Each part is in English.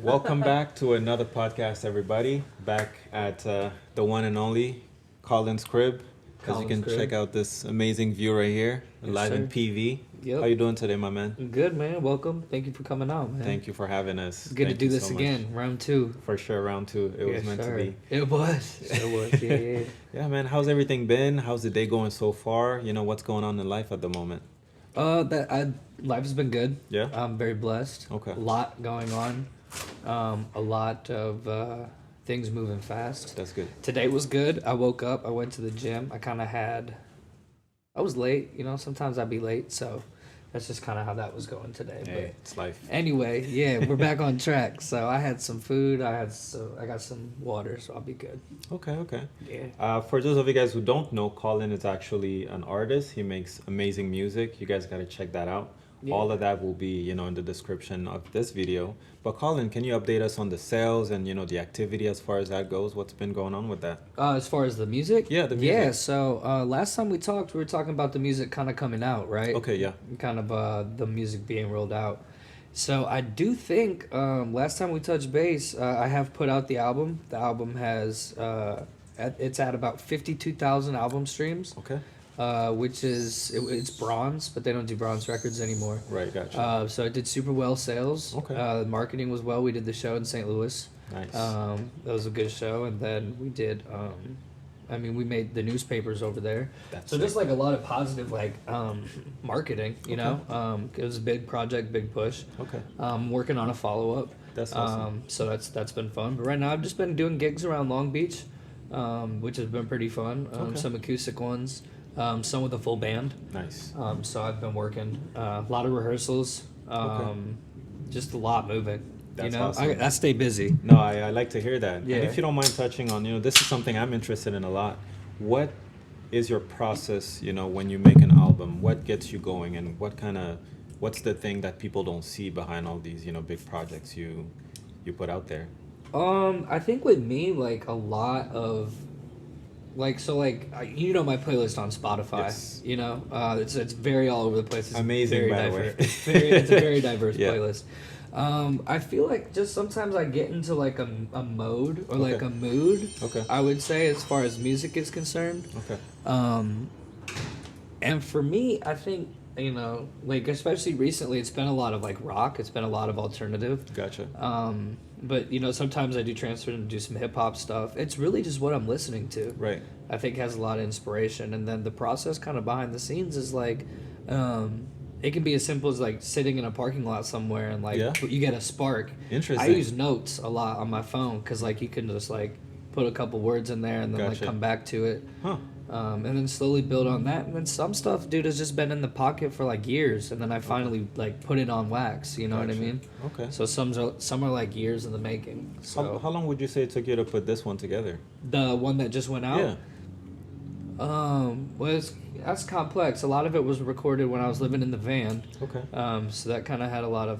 Welcome back to another podcast, everybody. Back at the one and only Colin's crib. As you Colin's can check crib. out this amazing view right here, Yes, live in sir. PV. Yep. How you doing today, my man? Good, man. Welcome. Thank you for coming out, man. Thank you for having us. Good Thank to do you this so much. again. Round two. For sure, round two. It was Yes, meant sir. to be. It was. It was. Yeah. Yeah, man. How's everything been? How's the day going so far? You know, what's going on in life at the moment? Life has been good. Yeah? I'm very blessed. Okay. A lot going on. A lot of things moving fast. That's good. Today was good. I woke up. I went to the gym. I was late. You know, sometimes I'd be late, so that's just kind of how that was going today. Hey, it's life. But anyway, yeah, we're back on track. So I had some food. I got some water, so I'll be good. Okay. Yeah. For those of you guys who don't know, Colin is actually an artist. He makes amazing music. You guys got to check that out. Yeah. All of that will be, in the description of this video. But Colin, can you update us on the sales and, the activity as far as that goes? What's been going on with that? As far as the music? Yeah, the music. Yeah, so last time we talked, we were talking about the music kind of coming out, right? Okay, yeah. Kind of the music being rolled out. So I do think last time we touched base, I have put out the album. The album has, it's at about 52,000 album streams. Okay. Which is it's bronze, but they don't do bronze records anymore. Right, gotcha. So it did super well sales. Okay. The marketing was well. We did the show in St. Louis. Nice. That was a good show, and then we did. We made the newspapers over there. That's So just sick. like a lot of positive marketing, you know. It was a big project, big push. Okay. Working on a follow up. That's awesome. So that's been fun. But right now I've just been doing gigs around Long Beach, which has been pretty fun. Okay. Some acoustic ones. Some with a full band. Nice. So I've been working a lot of rehearsals, just a lot moving. That's you know, awesome. I stay busy. No, I like to hear that. Yeah. And if you don't mind touching on, this is something I'm interested in a lot. What is your process, when you make an album? What gets you going, and what's the thing that people don't see behind all these, big projects you put out there? I think with me, like a lot of, my playlist on Spotify. Yes. It's very all over the place. It's Amazing, very by the way. It's a very diverse Yeah. playlist. I feel like just sometimes I get into like a mode or like Okay. a mood. Okay. I would say as far as music is concerned. Okay. And for me, I think, like especially recently, it's been a lot of like rock. It's been a lot of alternative. Gotcha. But sometimes I do transfer and do some hip hop stuff. It's really just what I'm listening to. Right. I think has a lot of inspiration, and then the process kind of behind the scenes is like, it can be as simple as like sitting in a parking lot somewhere and like Yeah. you get a spark. Interesting. I use notes a lot on my phone because like you can just like put a couple words in there and then like Gotcha. come back to it. Huh. And then slowly build on that. And then some stuff, dude, has just been in the pocket for like years, and then I finally like put it on wax. You know what I Gotcha. mean? Okay. So some are like years in the making. So How long would you say it took you to put this one together? the one that just went out. Yeah. That's complex. A lot of it was recorded when I was living in the van. Okay. So that kind of had a lot of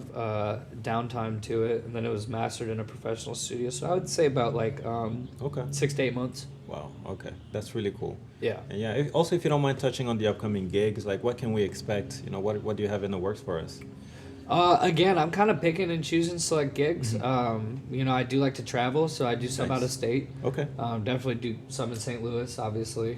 downtime to it, and then it was mastered in a professional studio. So I would say about like Okay. 6 to 8 months. Wow. Okay. That's really cool. Yeah. And yeah, also if you don't mind touching on the upcoming gigs, like what can we expect? What do you have in the works for us? Again, I'm kind of picking and choosing select gigs. I do like to travel, so I do some Nice. out of state. Okay. Definitely do some in St. Louis, obviously.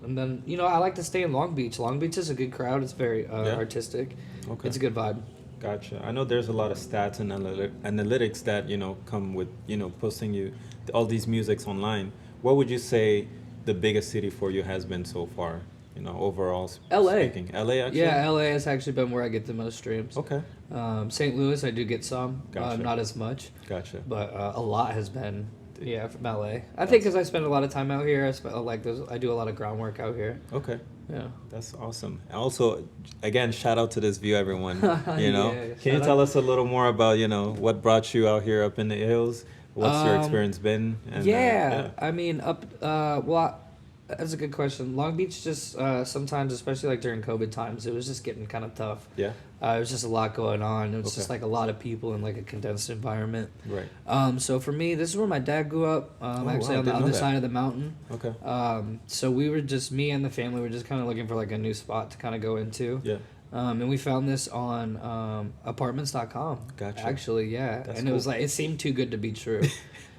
And then, I like to stay in Long Beach. Long Beach is a good crowd. It's very artistic. Okay. It's a good vibe. Gotcha. I know there's a lot of stats and analytics that, come with, posting you all these musics online. What would you say the biggest city for you has been so far, overall LA. speaking? LA, actually? Yeah, LA has actually been where I get the most streams. Okay. St. Louis, I do get some, Gotcha. not as much, Gotcha. but a lot has been, from LA. I think because I spend a lot of time out here, I do a lot of groundwork out here. Okay. Yeah. That's awesome. And also, again, shout out to this view, everyone. Yeah, Can you shout tell out. us a little more about, what brought you out here up in the hills? What's your experience been? And, I mean, that's a good question. Long Beach just sometimes, especially like during COVID times, it was just getting kind of tough. Yeah. It was just a lot going on. It was just Okay. like a lot of people in like a condensed environment. Right. So for me, this is where my dad grew up. Actually wow, on the didn't know other that. side of the mountain. Okay. So we were just me and the family were just kind of looking for like a new spot to kind of go into. Yeah. And we found this on apartments.com. Gotcha. Actually, yeah. That's And it was cool. like, it seemed too good to be true.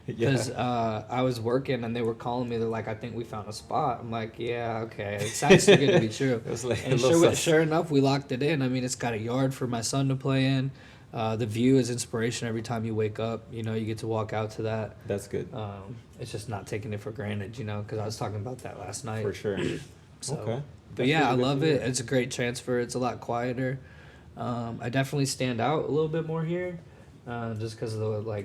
Yeah. Because I was working and they were calling me. They're like, I think we found a spot. I'm like, yeah, okay. It sounds too good to be true. It was like a And little sus. sure enough, we locked it in. I mean, it's got a yard for my son to play in. The view is inspiration every time you wake up. You know, you get to walk out to that. That's good. It's just not taking it for granted, you know, because I was talking about that last night. For sure. So, Okay. but That's yeah, really I good to love hear. it. It's a great transfer. It's a lot quieter. I definitely stand out a little bit more here, just because of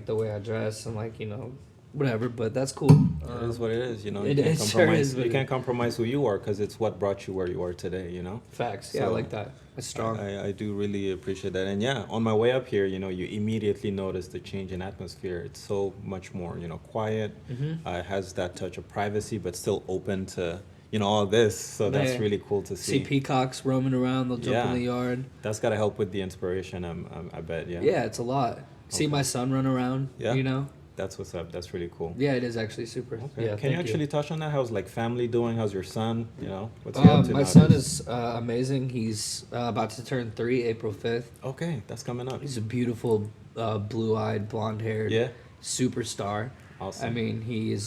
the way I dress and like, you know, whatever. But that's cool. It is what it is, you know. It You can't is, sure compromise. is what You it can't is. compromise who you are because it's what brought you where you are today, you know. Facts. Yeah, I So, like that. It's strong. I do really appreciate that. And yeah, on my way up here, you know, you immediately notice the change in atmosphere. It's so much more, you know, quiet. It has that touch of privacy, but still open to, you know, all this. So that's Yeah. really cool to See see. peacocks roaming around. They'll jump Yeah. in the yard. That's got to help with the inspiration, I bet. Yeah. Yeah, it's a lot. See Okay. my son run around. Yeah. You know. That's what's up. That's really cool. Yeah, it is actually super. Okay. Yeah. Can you thank actually touch on that? How's like family doing? How's your son? You know, what's he up to My nowadays? son is amazing. He's about to turn 3, April 5th. Okay, that's coming up. He's a beautiful, blue-eyed, blonde-haired Yeah. superstar. Awesome. I mean, he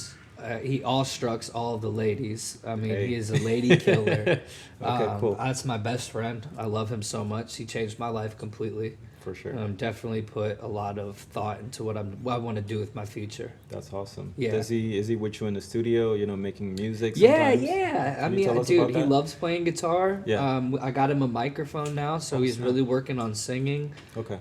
awestrucks all of the ladies. I mean, Hey. he is a lady killer. Okay, cool. That's my best friend. I love him so much. He changed my life completely. For sure. Definitely put a lot of thought into what I want to do with my future. That's awesome. Yeah. Is he with you in the studio? You know, making music. Yeah, Sometimes? yeah. I Can you tell mean, us dude, about he that? loves playing guitar. Yeah. I got him a microphone now, so Oh, he's snap. really working on singing. Okay.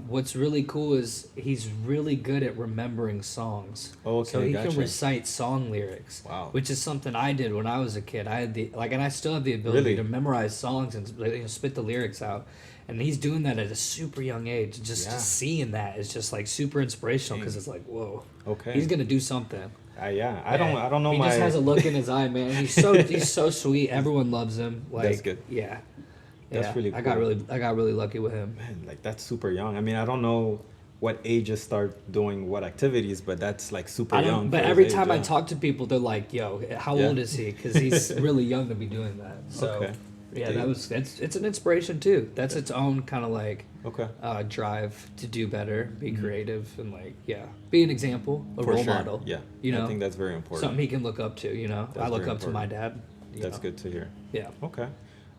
What's really cool is he's really good at remembering songs. Oh, okay, So he gotcha. can recite song lyrics. Wow. Which is something I did when I was a kid. I had and I still have the ability Really? to memorize songs and spit the lyrics out. And he's doing that at a super young age. Just Yeah. seeing that is just like super inspirational because Dang. it's like, whoa, Okay. he's gonna do something. Yeah. I don't know He my. just has a look in his eye, man. He's so sweet. Everyone loves him. Like, That's good. Yeah. That's Yeah. really I got cool. really lucky with him. Man, like that's super young. I mean, I don't know what ages start doing what activities, but that's like super I young. don't. But for his every age, time I yeah. talk to people, they're like, "Yo, how Yeah. old is he?" Because he's really young to be doing that. So, Okay. yeah, Dude. it's an inspiration too. That's its own kind of like Okay. drive to do better, be creative, and like be an example, a For role sure. model. Yeah. you know, I think that's very important. something he can look up to. You know, That's I look very up to my important. dad. you That's know. good to hear. Yeah. Okay.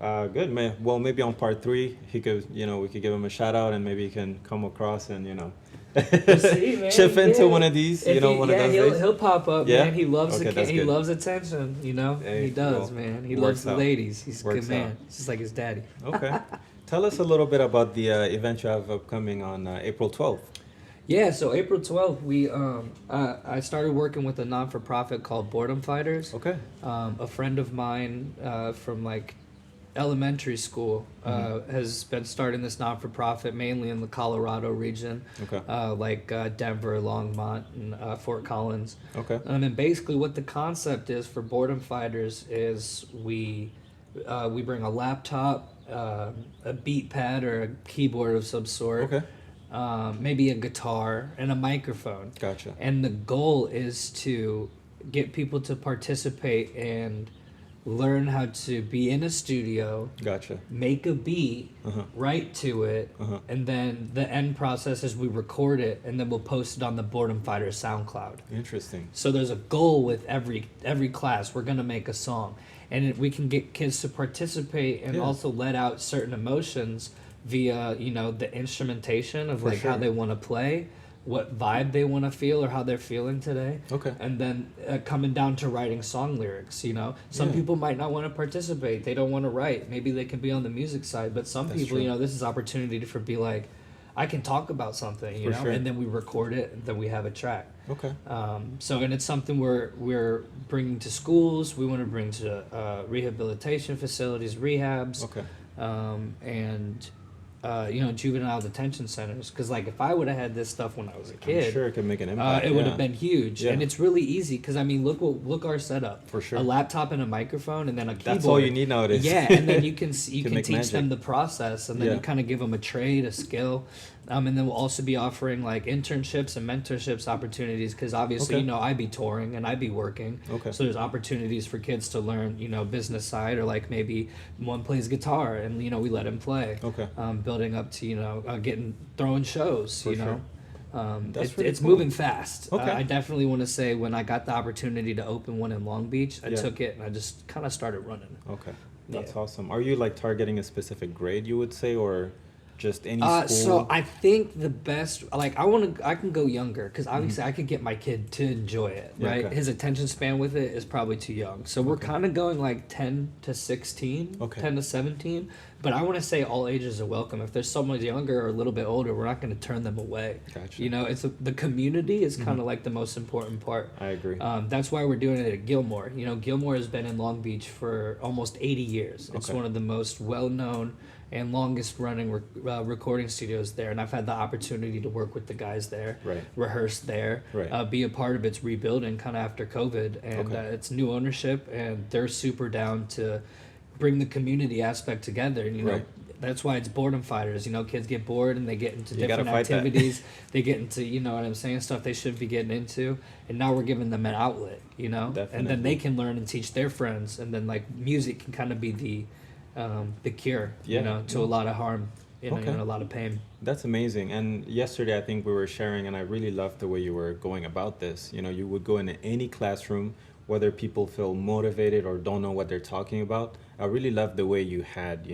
Good man. Well, maybe on part 3, he could, you know, we could give him a shout out, and maybe he can come across and, you know, We'll see, man. chip into Yeah. one of these, If you know, he- one yeah, of those he'll days. he'll pop up, Yeah? man. He loves Okay, that's he good. loves attention, you know. Hey, he does, well, man. He works loves the out. ladies. He's a Works good man. out. He's just like his daddy. Okay. Tell us a little bit about the event you have upcoming on April 12th. Yeah, so April 12th, I started working with a non-for-profit called Boredom Fighters. Okay. A friend of mine from like elementary school has been starting this non-for-profit mainly in the Colorado region, Okay. like Denver, Longmont, and Fort Collins. Okay. And basically, what the concept is for Boredom Fighters is we bring a laptop, a beat pad or a keyboard of some sort, Okay. maybe a guitar, and a microphone. Gotcha. And the goal is to get people to participate and learn how to be in a studio, Gotcha. make a beat, Uh-huh. write to it, Uh-huh. and then the end process is we record it and then we'll post it on the Boredom Fighters SoundCloud. Interesting. So there's a goal with every class. We're gonna make a song, and we can get kids to participate and Yeah. also let out certain emotions via the instrumentation of For like how sure. they want to play, what vibe they want to feel or how they're feeling today. Okay. And then coming down to writing song lyrics. Some Yeah. people might not want to participate. They don't want to write. Maybe they can be on the music side, but some That's people, true. this is opportunity to be like, I can talk about something, For sure. and then we record it, and then we have a track. Okay. And it's something we're bringing to schools. We want to bring to rehabilitation facilities, rehabs, Okay. and juvenile detention centers. Because like if I would have had this stuff when I was a I'm kid, sure it could make an impact. it would Yeah. have been huge. Yeah. And it's really easy because I mean, look our setup. For sure. A laptop and a microphone, and then a keyboard. That's all you need nowadays. Yeah, and then you can make teach magic. them the process, and then Yeah. you kind of give them a trade, a skill, and then we'll also be offering like internships and mentorships opportunities because obviously Okay. I be touring and I be working. Okay. So there's opportunities for kids to learn business side, or like maybe one plays guitar and we let him play. Okay. Building up to getting throwing shows. For sure. That's really It's cool. moving fast. Okay. I definitely want to say when I got the opportunity to open one in Long Beach, I Yeah. took it and I just kind of started running. Okay. That's Yeah. awesome. Are you like targeting a specific grade, you would say, or just any school? So I think the best, like I can go younger because obviously I could get my kid to enjoy it, Yeah, right? okay. His attention span with it is probably too young. So we're Okay. kind of going like 10 to 16, Okay. 10 to 17. But I want to say all ages are welcome. If there's someone younger or a little bit older, we're not going to turn them away. Gotcha. The community is kind of like the most important part. I agree. That's why we're doing it at Gilmore. Gilmore has been in Long Beach for almost 80 years. It's Okay. one of the most well-known and longest running recording studios there, and I've had the opportunity to work with the guys there, Right. rehearse there, Right. be a part of its rebuilding kind of after COVID, and Okay. it's new ownership, and they're super down to bring the community aspect together, and Right. that's why it's boredom fighters. Kids get bored and they get into You gotta different fight that. activities. They get into, what I'm saying, stuff they should be getting into. And now we're giving them an outlet, And then Definitely. they can learn and teach their friends. And then like music can kind of be the cure, Yeah. to a lot of harm, Okay. and a lot of pain. That's amazing. And yesterday, I think we were sharing, and I really loved the way you were going about this. You would go into any classroom, whether people feel motivated or don't know what they're talking about. I really loved the way you had,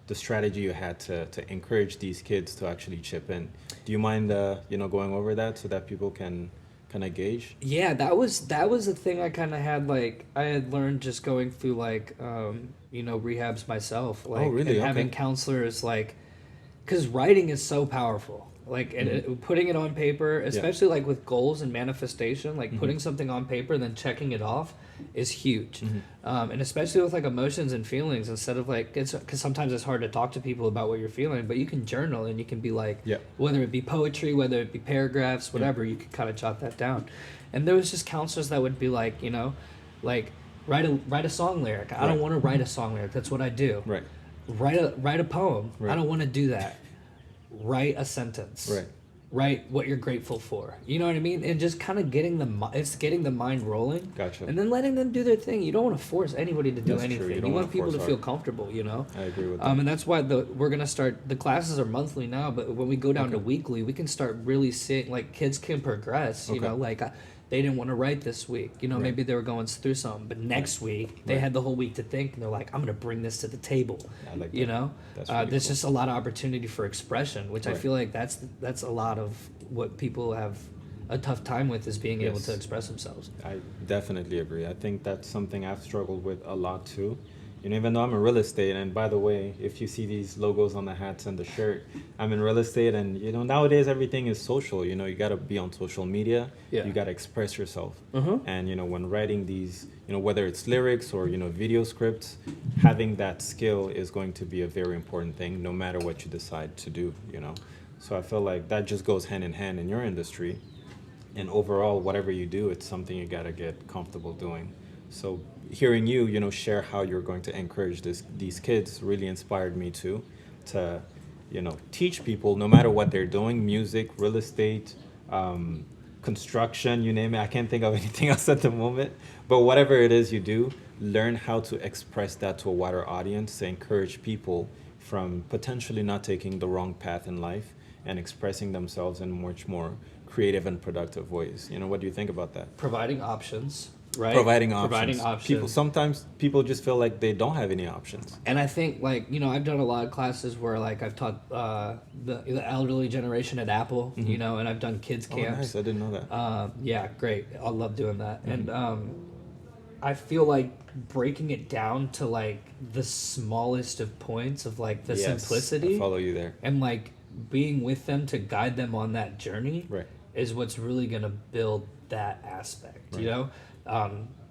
the strategy you had to encourage these kids to actually chip in. Do you mind, going over that so that people can kind of gauge? Yeah, that was a thing I kind of had, like I had learned just going through like rehabs myself, like, Oh, really? and having Okay. counselors, like, because writing is so powerful, like putting it on paper, especially like with goals and manifestation, like putting something on paper and then checking it off is huge. And especially with like emotions and feelings, instead of like, it's because sometimes it's hard to talk to people about what you're feeling, but you can journal and you can be like, Yeah. whether it be poetry, whether it be paragraphs, whatever, you can kind of jot that down. And there was just counselors that would be like, like write a song lyric. I don't Right. want to write a song lyric. That's what I do. Right. Write a poem. Right. I don't want to do that. Write a sentence. Right. Write what you're grateful for. You know what I mean? And just kind of getting the mind rolling. Gotcha. And then letting them do their thing. You don't want to force anybody to do That's true. anything. You You, don't want wanna people to force feel hard. comfortable. I agree with that. And that's why we're gonna start. The classes are monthly now, but when we go down to Okay. weekly, we can start really seeing like kids can progress. Okay. Like they didn't want to write this week. Right. Maybe they were going through something, but next week they Right. had the whole week to think, and they're like, "I'm gonna bring this to the table." I like that. That's really There's cool. just a lot of opportunity for expression, which I Right. feel like that's a lot of what people have a tough time with, is being able Yes. to express themselves. I definitely agree. I think that's something I've struggled with a lot too. Even though I'm in real estate, and by the way, if you see these logos on the hats and the shirt, I'm in real estate, and nowadays everything is social. You got to be on social media. Yeah. You got to express yourself. Uh-huh. And when writing these, whether it's lyrics or video scripts, having that skill is going to be a very important thing, no matter what you decide to do. So I feel like that just goes hand in hand in your industry. And overall, whatever you do, it's something you got to get comfortable doing. So hearing you, share how you're going to encourage these kids really inspired me too, to, teach people no matter what they're doing, music, real estate, construction, you name it. I can't think of anything else at the moment, but whatever it is you do, learn how to express that to a wider audience to encourage people from potentially not taking the wrong path in life and expressing themselves in much more creative and productive ways. What do you think about that? Providing options, right? Providing options. Providing options. Sometimes people just feel like they don't have any options. And I think, like, I've done a lot of classes where, like, I've taught the elderly generation at Apple, and I've done kids Oh, camps. nice. I didn't know that. Yeah, great. I love doing that. And I feel like breaking it down to, like, the smallest of points of, like, the Yes, simplicity. I follow you there. And, like, being with them to guide them on that journey Right. is what's really going to build that aspect, Right.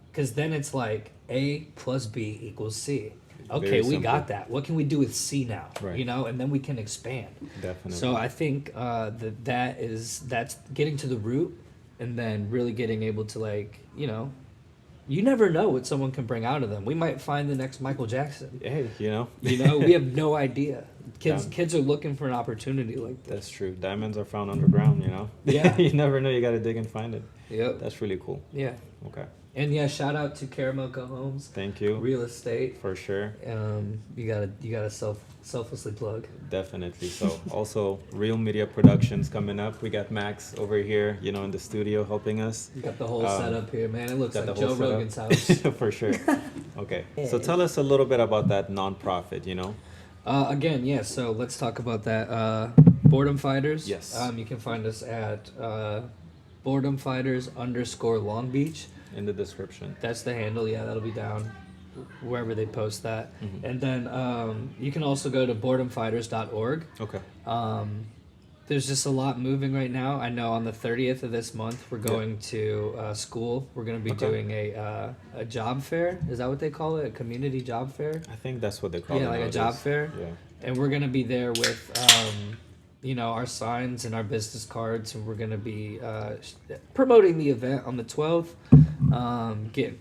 Because then it's like A plus B equals C. okay, Very we simple. got that. What can we do with C now? Right. You know, and then we can expand. Definitely. So I think that's getting to the root, and then really getting able to, like, you know, you never know what someone can bring out of them. We might find the next Michael Jackson. Hey, you know. You know, we have no idea. Kids Yeah. kids are looking for an opportunity like this. That's true. Diamonds are found underground, you know? Yeah. You never know. You got to dig and find it. Yep. That's really cool. Yeah. Okay. And yeah, shout out to Karamoka Homes Thank you. Real Estate. For sure. You gotta selflessly plug. Definitely. So, also, Real Media Productions coming up. We got Max over here, you know, in the studio helping us. You got the whole setup here, man. It looks Got like the whole Joe Rogan's setup. house. For sure. Okay. So, tell us a little bit about that nonprofit, you know? Again, yeah. So let's talk about that. Boredom Fighters. Yes. You can find us at Boredom Fighters _ Long Beach. In the description. That's the handle. Yeah, that'll be down wherever they post that. And then you can also go to boredomfighters.org. Okay. There's just a lot moving right now. I know on the 30th of this month we're going to school. We're going to be doing a job fair. Is that what they call it? A community job fair? I think that's what they call it. Yeah, like a nowadays. job fair. Yeah. And we're going to be there with you know, our signs and our business cards, and we're going to be promoting the event on the 12th.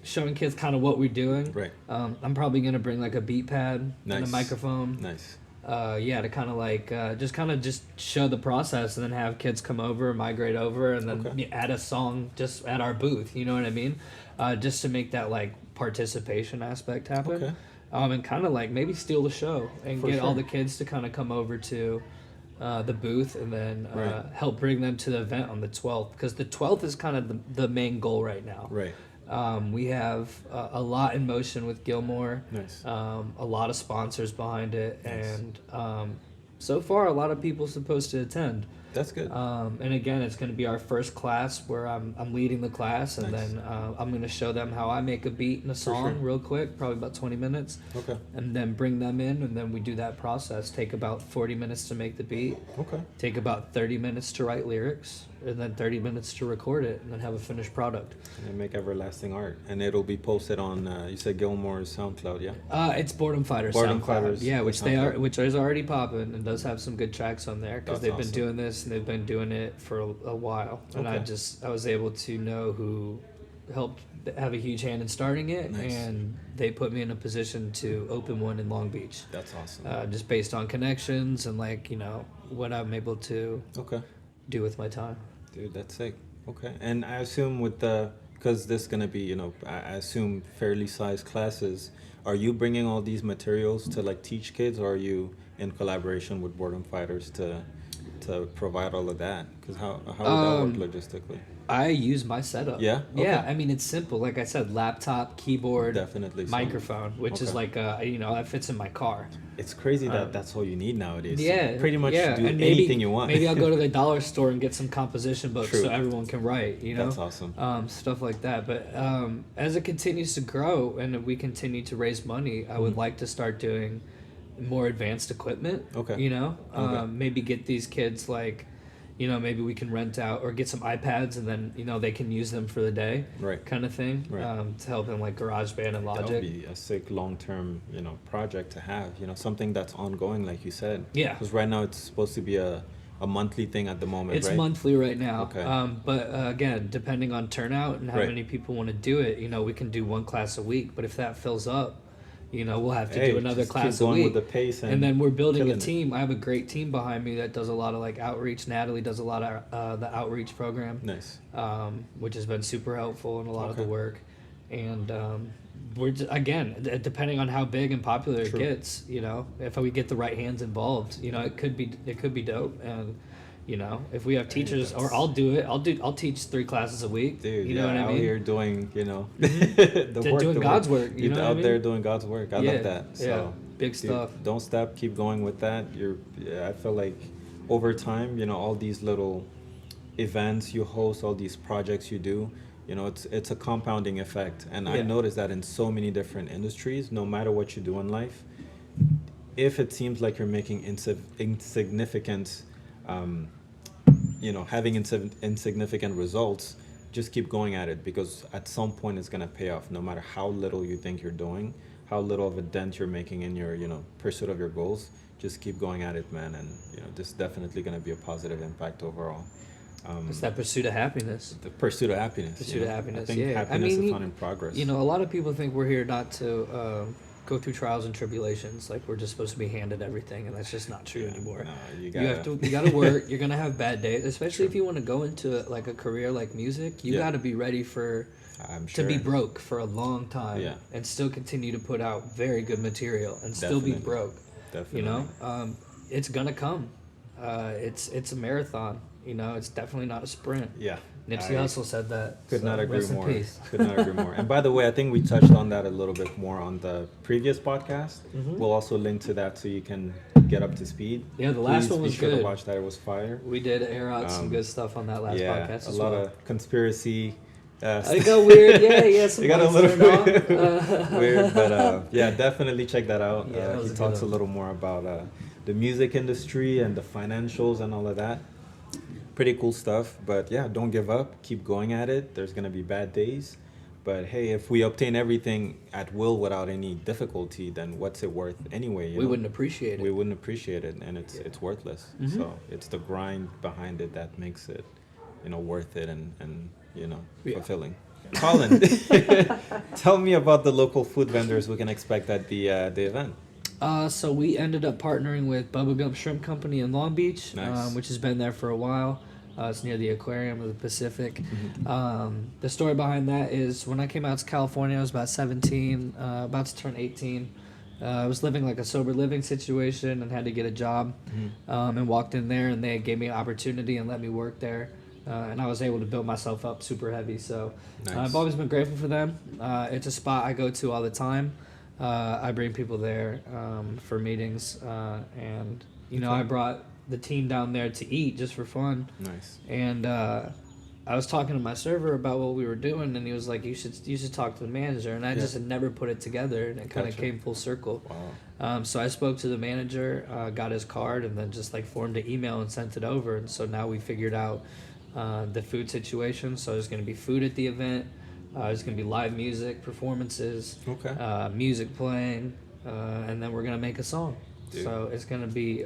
Showing kids kind of what we're doing. Right. I'm probably going to bring like a beat pad and a Nice. microphone. Nice. Yeah, to kind of like just show the process, and then have kids come over, migrate over, and then Okay. add a song just at our booth. You know what I mean? Just to make that like participation aspect happen. Okay. And kind of like maybe steal the show and For get all sure. the kids to kind of come over to the booth, and then Right. help bring them to the event on the 12th, because the 12th is kind of the main goal right now. Right. We have a lot in motion with Gilmore. Nice. A lot of sponsors behind it, Nice. and so far a lot of people supposed to attend. That's good. And again, it's going to be our first class where I'm leading the class, and Nice. then I'm going to show them how I make a beat and a song sure. real quick, probably about 20 minutes, Okay. and then bring them in, and then we do that process. Take about 40 minutes to make the beat, Okay. take about 30 minutes to write lyrics, and then 30 minutes to record it, and then have a finished product. And make everlasting art, and it'll be posted on. You said Gilmore's SoundCloud, yeah. It's Boredom Fighters. Boredom SoundCloud. Fighters Yeah, which they SoundCloud. are, which is already popping, and does have some good tracks on there, because That's they've been awesome. doing this, and they've been doing it for a while. And I Okay. was able to know who helped have a huge hand in starting it, Nice. and they put me in a position to open one in Long Beach, That's awesome. just based on connections and, like, you know, what I'm able to Okay. do with my time. Dude, that's sick. Okay. And I assume with the, because this is going to be, you know, I assume fairly sized classes, are you bringing all these materials to like teach kids, or are you in collaboration with Boredom Fighters to provide all of that? Because how would that work logistically? I use my setup. Yeah? Yeah. Okay. I mean, it's simple. Like I said, laptop, keyboard, Definitely so. microphone, which is Okay. like that fits in my car. It's crazy that that's all you need nowadays. Yeah, Pretty much yeah. do and anything you want. Maybe I'll go to the dollar store and get some composition books True. so everyone can write. You know, That's awesome. Stuff like that. But as it continues to grow and we continue to raise money, I would like to start doing more advanced equipment. Okay. You know, Okay. maybe get these kids like, you know, maybe we can rent out or get some iPads, and then, you know, they can use them for the day. Right. Kind of thing. Right. To help them like GarageBand and That Logic. would be a sick long-term, you know, project to have. You know, something that's ongoing, like you said. Yeah. Because right now it's supposed to be a monthly thing at the moment, It's right? monthly right now. Okay. But again, depending on turnout and how Right. many people want to do it, you know, we can do one class a week. But if that fills up, you know, we'll have to Hey, do another just class keep a going week. with the pace, And then we're building a killing it. team. I have a great team behind me that does a lot of like outreach. Natalie does a lot of the outreach program, Nice. which has been super helpful in a lot of the Okay. work. And we're again, depending on how big and popular it True. gets, you know, if we get the right hands involved, you know, it could be dope. And you know, if we have teachers, or that's- I'll do it. I'll teach 3 classes a week. Dude, you know yeah, what I out mean? Mm-hmm. here doing, you know, the work. Doing the God's work, you You're know what I out mean? there doing God's work. I Yeah, love that. yeah, So, big dude, stuff. don't stop. Keep going with that. I feel like over time, you know, all these little events you host, all these projects you do, you know, it's a compounding effect. And I Yeah. noticed that in so many different industries, no matter what you do in life, if it seems like you're making insignificant, you know, having insignificant results, just keep going at it, because at some point it's going to pay off, no matter how little you think you're doing, how little of a dent you're making in your, pursuit of your goals, just keep going at it, man. And, this is definitely going to be a positive impact overall. It's that pursuit of happiness. The pursuit of happiness. Pursuit of happiness. I think Yeah. happiness is you- found in progress. You know, a lot of people think we're here not to go through trials and tribulations. Like we're just supposed to be handed everything, and that's just not true anymore. No, You gotta work. You're gonna have bad days, especially True. if you want to go into like a career like music. You Yeah. gotta be ready for I'm to sure. be broke for a long time, Yeah. and still continue to put out very good material and still be Definitely. broke. Definitely. You know, it's gonna come. It's a marathon. You know, it's definitely not a sprint. Yeah. Nipsey Hussle said that. Could so not agree rest in more. peace. Could not agree more. And by the way, I think we touched on that a little bit more on the previous podcast. Mhm. We'll also link to that so you can get up to speed. Yeah, the last Please one was be sure good. to watch that. It was fire. We did air out some good stuff on that last Yeah, podcast a as lot well. of conspiracy. It got weird, yeah. Some It got a lights little turned bit on. weird, but yeah, definitely check that out. Yeah, that was He a good talks a one. little more about the music industry and the financials and all of that. Pretty cool stuff, but yeah, don't give up. Keep going at it. There's gonna be bad days, but hey, if we obtain everything at will without any difficulty, then what's it worth anyway? We wouldn't appreciate it. We wouldn't appreciate it, and it's worthless. Mhm. So it's the grind behind it that makes it, worth it and Yeah. fulfilling. Colin, tell me about the local food vendors we can expect at the event. So we ended up partnering with Bubblegum Shrimp Company in Long Beach, Nice. which has been there for a while. It's near the Aquarium of the Pacific. The story behind that is when I came out to California, I was about 17, about to turn 18. I was living like a sober living situation and had to get a job, and walked in there and they gave me an opportunity and let me work there. And I was able to build myself up super heavy. So Nice. I've always been grateful for them. It's a spot I go to all the time. I bring people there for meetings, and I brought the team down there to eat just for fun. Nice. And I was talking to my server about what we were doing, and he was like, "You should talk to the manager." And I just had never put it together, and it kind of Gotcha. came full circle. Wow. So I spoke to the manager, got his card, and then just like formed an email and sent it over. And so now we figured out the food situation. So there's going to be food at the event. There's going to be live music, performances, Okay. music playing, and then we're going to make a song. Dude. So it's going to be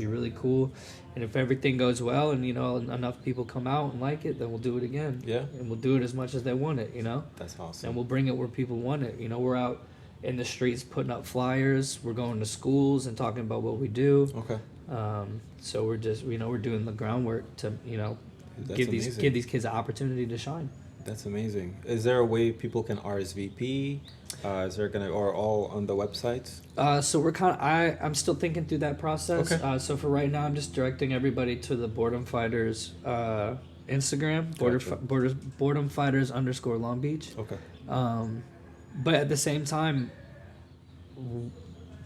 really cool. And if everything goes well and enough people come out and like it, then we'll do it again. Yeah. And we'll do it as much as they want it, That's awesome. And we'll bring it where people want it. We're out in the streets putting up flyers. We're going to schools and talking about what we do. Okay. So we're just we're doing the groundwork to That's give amazing. these kids an opportunity to shine. That's amazing. Is there a way people can RSVP? Is there or all on the websites? So we're I'm still thinking through that process. Okay. So for right now, I'm just directing everybody to the Boredom Fighters Instagram, Gotcha. Boredom Fighters _ Long Beach. Okay. But at the same time,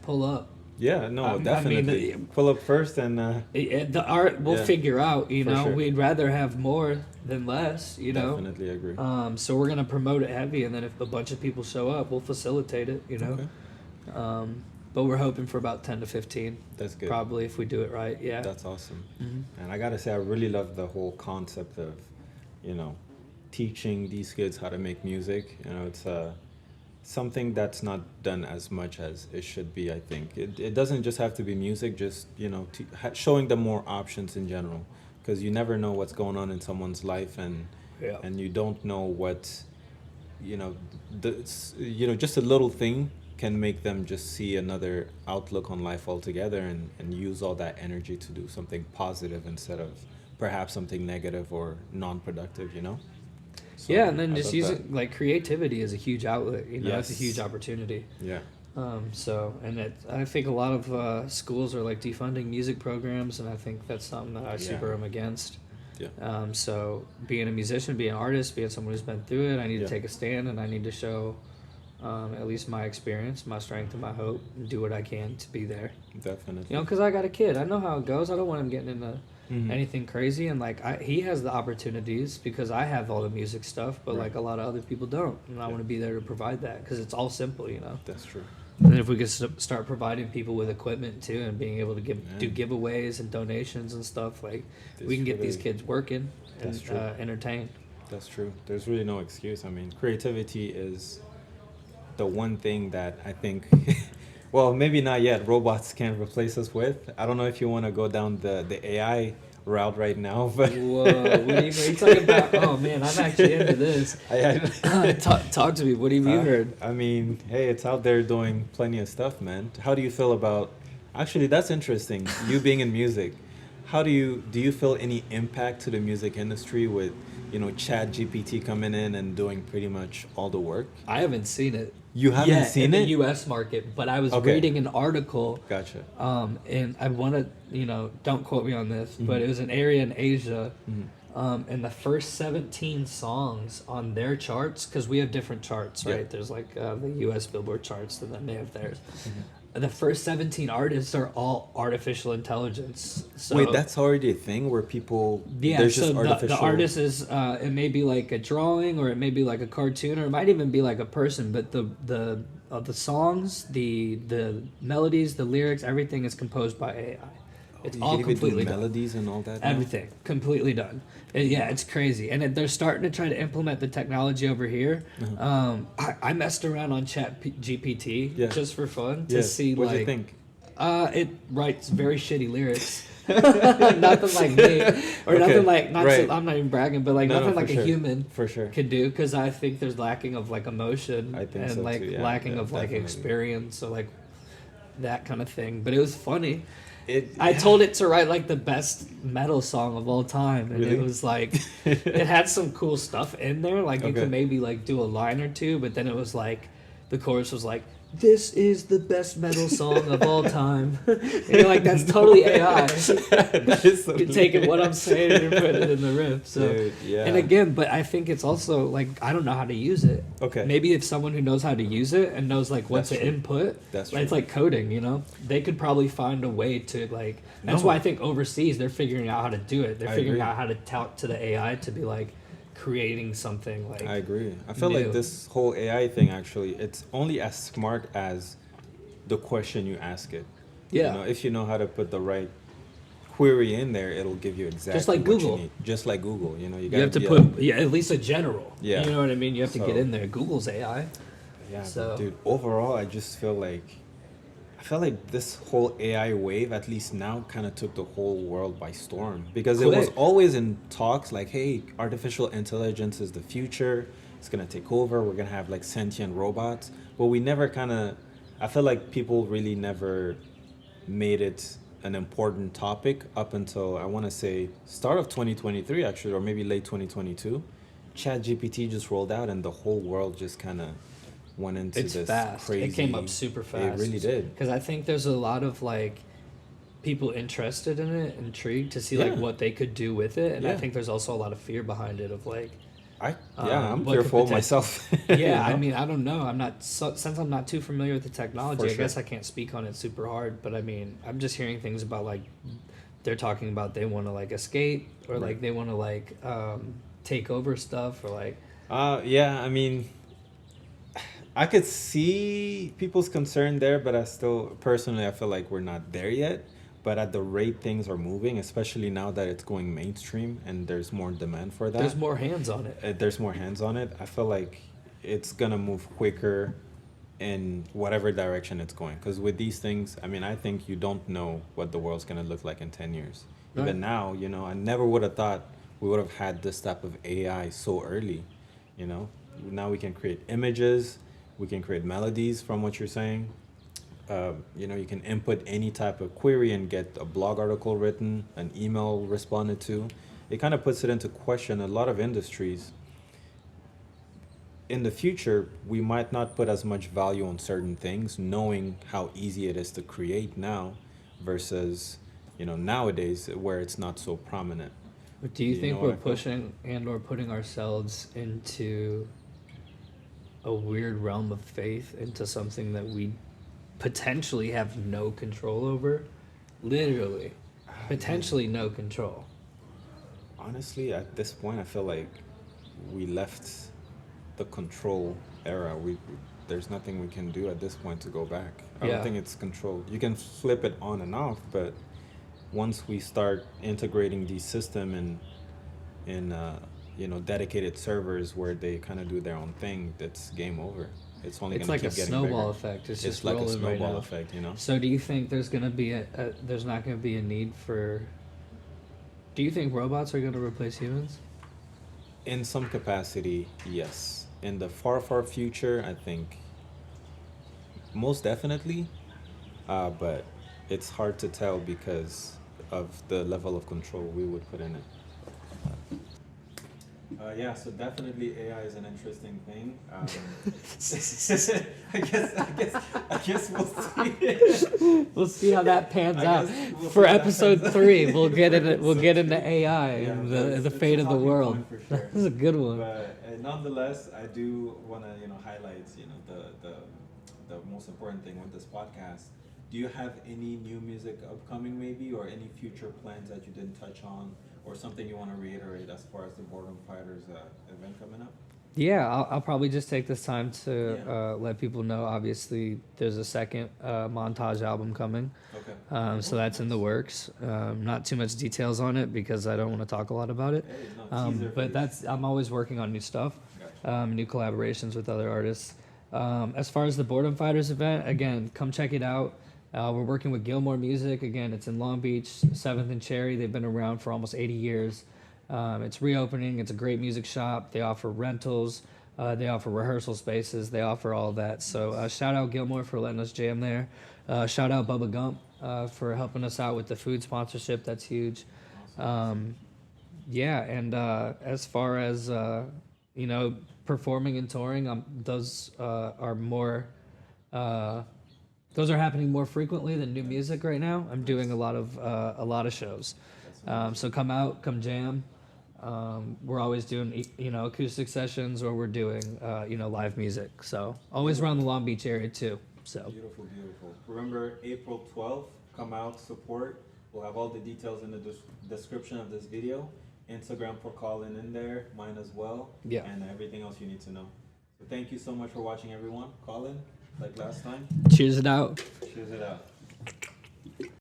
pull up. Yeah, no, I mean, definitely. Pull up first and The art we'll Yeah. figure out. sure. We'd rather have more than less. definitely agree. So we're gonna promote it heavy, and then if a bunch of people show up, we'll facilitate it. Okay. But we're hoping for about 10 to 15, That's good. probably if we do it right. Yeah. That's awesome. Mhm. And I gotta say, I really love the whole concept of, teaching these kids how to make music. It's something that's not done as much as it should be. I think it doesn't just have to be music. Just showing them more options in general, because you never know what's going on in someone's life, and Yeah. and you don't know what, just a little thing can make them just see another outlook on life altogether, and use all that energy to do something positive instead of perhaps something negative or non-productive. So, Yeah, and then I just love use that. it like creativity is a huge outlet. It's a Yes. huge opportunity. Yeah. I think a lot of schools are like defunding music programs, and I think that's something that I super am against. Yeah. So being a musician, being an artist, being someone who's been through it, I need Yeah. to take a stand, and I need to show at least my experience, my strength, and my hope, and do what I can to be there. Definitely. Because I got a kid. I know how it goes. I don't want him getting into Mhm. anything crazy, and he has the opportunities because I have all the music stuff, but Right. like a lot of other people don't, and I Yeah. want to be there to provide that because it's all simple. That's true. And if we could start providing people with equipment too, and being able to do Yeah. giveaways and donations and stuff, like This we can get these really- kids working and That's true. entertained. That's true. There's really no excuse. I mean, creativity is the one thing that I think, well, maybe not yet, robots can't replace us with. I don't know if you want to go down the AI route right now, but Whoa, what do you mean? Are you talking about? Oh man, I'm actually into this. Talk to me. What have you heard? I mean, hey, it's out there doing plenty of stuff, man. How do you feel about? Actually, that's interesting. You being in music, how do you feel any impact to the music industry with, Chat GPT coming in and doing pretty much all the work? I haven't seen it You haven't yet in seen the it? U.S. market, but I was Okay, reading an article, gotcha. and I want to, don't quote me on this, but Hmm. it was an area in Asia, Hmm. and the first 17 songs on their charts, because we have different charts, Yeah. right? There's like the U.S. Billboard charts, and then they have theirs. Hmm. The first 17 artists are all artificial intelligence. So Wait, that's already a thing where people yeah, there's so just the artificial. artist is it may be like a drawing or it may be like a cartoon or it might even be like a person, but the songs, the melodies, the lyrics, everything is composed by AI. It's You all can even do completely done. melodies and all that now? Everything completely done. Yeah, it's crazy, and they're starting to try to implement the technology over here. Uh-huh. I messed around on Chat GPT Yeah. just for fun to Yeah. see What'd you like think? it writes very shitty lyrics. Nothing like me, or Okay, nothing like not. right. I'm not even bragging, but like No, no, nothing for like sure. a human For sure. could do. Because I think there's lacking of like emotion I think and so like too, yeah, lacking yeah, of like definitely. experience or like that kind of thing. But it was funny. It I told it to write like the best metal song of all time, and Really? it was like it had some cool stuff in there. Like you Okay. could maybe like do a line or two, but then it was like the chorus was like, "This is the best metal song of all time," and you're like, "That's totally AI." That is so You're taking what I'm hilarious. saying and you're putting it in the riff. So, Dude, yeah. and again, but I think it's also like I don't know how to use it. Okay. Maybe if someone who knows how to use it and knows like what That's to true. input, That's like, it's true. like coding. They could probably find a way to like. That's No. why I think overseas they're figuring out how to do it. They're I figuring agree. out how to talk to the AI to be like creating something like. I agree. I feel new. like this whole AI thing actually, it's only as smart as the question you ask it. Yeah. If you know how to put the right query in there, it'll give you exactly like what Google. you need. Just like Google, you You gotta have to be put at least a general. Yeah. You know what I mean? You have to get So- in there. Google's AI. yeah, So- dude. Overall, I feel like this whole AI wave, at least now, kind of took the whole world by storm because it was Quick. always in talks like, hey, artificial intelligence is the future. It's gonna take over. We're gonna have like sentient robots, but we never kind of. I feel like people really never made it an important topic up until I want to say start of 2023 actually, or maybe late 2022. Chat GPT just rolled out and the whole world just kind of went into It's this fast. crazy. It came up super fast. It really did. Because I think there's a lot of like people interested in it, intrigued to see like Yeah. what they could do with it, and I Yeah. think there's also a lot of fear behind it of like. I'm what could fearful poten- myself. Yeah, I mean, I don't know. I'm not since I'm not too familiar with the technology. For I sure. guess I can't speak on it super hard, but I mean, I'm just hearing things about like they're talking about they want to like escape or Right. like they want to like take over stuff or like. Yeah, I mean, I could see people's concern there, but I still personally I feel like we're not there yet. But at the rate things are moving, especially now that it's going mainstream and there's more demand for that. There's more hands on it. There's more hands on it. I feel like it's gonna move quicker in whatever direction it's going. Because with these things, I mean, I think you don't know what the world's gonna look like in 10 years. Right. Even now, I never would have thought we would have had this type of AI so early. Now we can create images, we can create melodies from what you're saying. You can input any type of query and get a blog article written, an email responded to. It kind of puts it into question a lot of industries. In the future, we might not put as much value on certain things, knowing how easy it is to create now versus, nowadays where it's not so prominent. But do you You think know we're what I feel? pushing and or putting ourselves into a weird realm of faith into something that we potentially have no control over? Literally, potentially no control. Honestly, at this point, I feel like we left the control era. There's nothing we can do at this point to go back. I Yeah. don't think it's controlled. You can flip it on and off, but once we start integrating the system in dedicated servers where they kind of do their own thing, that's game over. it's only It's going like to a keep getting snowball bigger. effect. It's It's just like a rolling right snowball now. effect, you know. So do you think there's gonna be there's not gonna be a need for? Do you think robots are gonna replace humans? In some capacity, yes. In the far, far future, I think most definitely, but it's hard to tell because of the level of control we would put in it. Yeah, so definitely AI is an interesting thing. I guess we'll see. We'll see how that pans I out. guess we'll For see how that episode pans out. 3, we'll get For it. We'll episode get into 3. AI Yeah, and but the it's a fate of the talking world. point for sure. This is a good one. But nonetheless, I do want to highlight the most important thing with this podcast. Do you have any new music upcoming, maybe, or any future plans that you didn't touch on, or something you want to reiterate as far as the Boredom Fighters event coming up? Yeah, I'll probably just take this time to Yeah. let people know. Obviously, there's a second montage album coming, Okay. so that's in the works. Not too much details on it because I don't want to talk a lot about it. Hey, no, teaser But first. I'm always working on new stuff, Gotcha. new collaborations with other artists. As far as the Boredom Fighters event, again, come check it out. We're working with Gilmore Music. Again, it's in Long Beach, 7th and Cherry. They've been around for almost 80 years. It's reopening. It's a great music shop. They offer rentals. They offer rehearsal spaces. They offer all that. So shout out Gilmore for letting us jam there. Shout out Bubba Gump for helping us out with the food sponsorship. That's huge. Yeah, and as far as performing and touring, those are more. Those are happening more frequently than new music right now. I'm doing a lot of shows. So come out, come jam. We're always doing acoustic sessions, or we're doing live music. So always around the Long Beach area too. So Beautiful, beautiful. Remember, April 12th, come out, support. We'll have all the details in the description of this video. Instagram for Colin in there, mine as well. Yeah. And everything else you need to know. So thank you so much for watching, everyone. Colin, like last time, cheers it out. cheers it out.